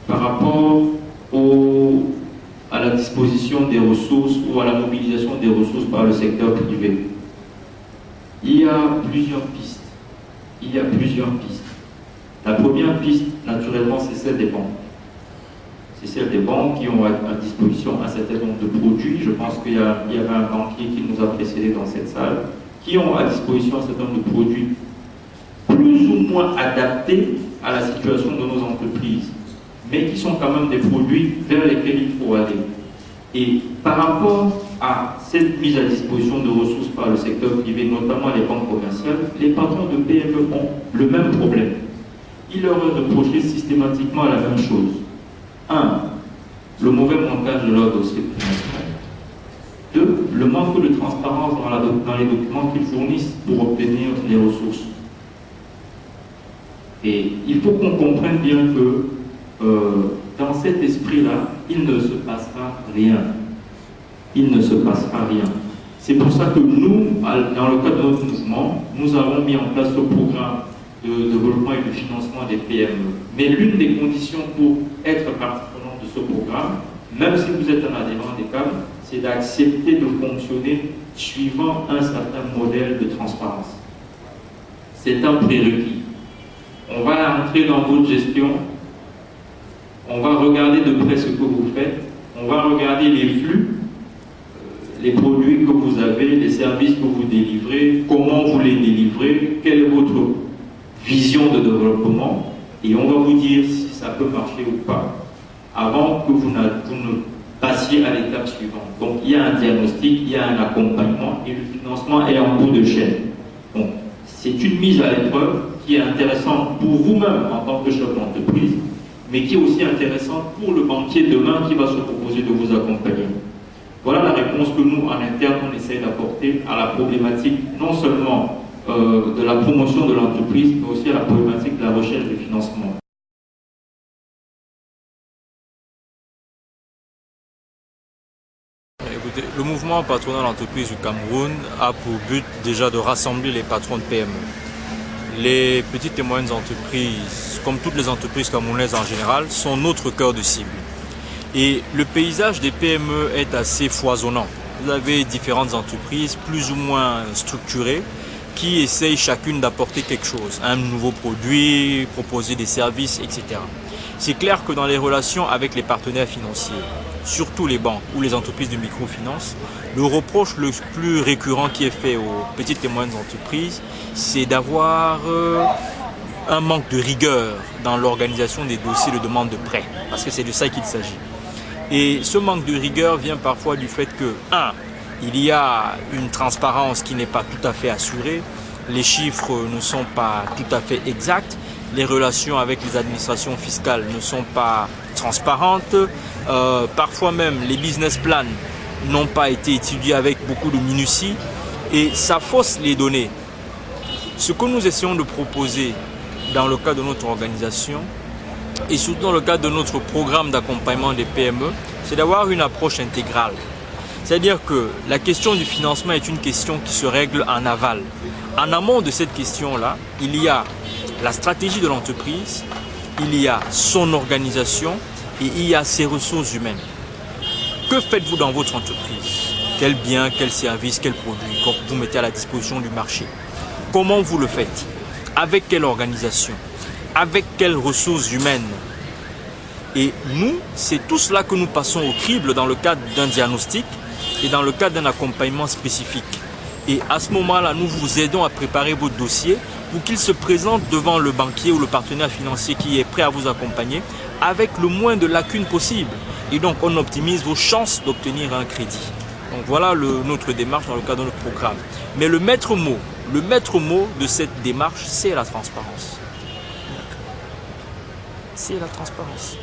par rapport à la disposition des ressources ou à la mobilisation des ressources par le secteur privé. Il y a plusieurs pistes. La première piste, naturellement, c'est celle des banques. C'est celle des banques qui ont à disposition un certain nombre de produits. Je pense qu'il y avait un banquier qui nous a précédés dans cette salle, qui ont à disposition un certain nombre de produits plus ou moins adaptés à la situation de nos entreprises, mais qui sont quand même des produits vers lesquels il faut aller. Et par rapport à cette mise à disposition de ressources par le secteur privé, notamment les banques commerciales, les patrons de PME ont le même problème. Il leur est reproché systématiquement la même chose. 1. Le mauvais montage de leur dossier trimestriel. 2. Le manque de transparence dans les documents qu'ils fournissent pour obtenir les ressources. Et il faut qu'on comprenne bien que dans cet esprit-là, il ne se passera rien. Il ne se passera rien. C'est pour ça que nous, dans le cadre de notre mouvement, nous avons mis en place ce programme de développement et de financement des PME. Mais l'une des conditions pour être partie prenante de ce programme, même si vous êtes un adhérent des CAM, c'est d'accepter de fonctionner suivant un certain modèle de transparence. C'est un prérequis. On va entrer dans votre gestion, on va regarder de près ce que vous faites, on va regarder les flux, les produits que vous avez, les services que vous délivrez, comment vous les délivrez, quelle est votre vision de développement, et on va vous dire si ça peut marcher ou pas, avant que vous ne passiez à l'étape suivante. Donc il y a un diagnostic, il y a un accompagnement, et le financement est en bout de chaîne. Donc c'est une mise à l'épreuve qui est intéressante pour vous-même en tant que chef d'entreprise, mais qui est aussi intéressante pour le banquier demain qui va se proposer de vous accompagner. Voilà la réponse que nous, en interne, on essaie d'apporter à la problématique non seulement de la promotion de l'entreprise, mais aussi à la problématique de la recherche de financement. Écoutez, le mouvement patronal d'entreprise du Cameroun a pour but déjà de rassembler les patrons de PME. Les petites et moyennes entreprises, comme toutes les entreprises camerounaises en général, sont notre cœur de cible. Et le paysage des PME est assez foisonnant. Vous avez différentes entreprises plus ou moins structurées qui essayent chacune d'apporter quelque chose, un nouveau produit, proposer des services, etc. C'est clair que dans les relations avec les partenaires financiers, surtout les banques ou les entreprises de microfinance, le reproche le plus récurrent qui est fait aux petites et moyennes entreprises, c'est d'avoir un manque de rigueur dans l'organisation des dossiers de demande de prêt, parce que c'est de ça qu'il s'agit. Et ce manque de rigueur vient parfois du fait que, 1, il y a une transparence qui n'est pas tout à fait assurée, les chiffres ne sont pas tout à fait exacts, les relations avec les administrations fiscales ne sont pas transparentes, parfois même les business plans n'ont pas été étudiés avec beaucoup de minutie et ça fausse les données. Ce que nous essayons de proposer dans le cadre de notre organisation et surtout dans le cadre de notre programme d'accompagnement des PME, c'est d'avoir une approche intégrale. C'est-à-dire que la question du financement est une question qui se règle en aval. En amont de cette question-là, il y a la stratégie de l'entreprise, il y a son organisation et il y a ses ressources humaines. Que faites-vous dans votre entreprise? Quel bien, quel service, quel produit vous mettez à la disposition du marché? Comment vous le faites? Avec quelle organisation? Avec quelles ressources humaines? Et nous, c'est tout cela que nous passons au crible dans le cadre d'un diagnostic et dans le cadre d'un accompagnement spécifique. Et à ce moment-là, nous vous aidons à préparer votre dossier pour qu'il se présente devant le banquier ou le partenaire financier qui est prêt à vous accompagner avec le moins de lacunes possible. Et donc, on optimise vos chances d'obtenir un crédit. Donc voilà notre démarche dans le cadre de notre programme. Mais le maître mot de cette démarche, c'est la transparence. C'est la transparence.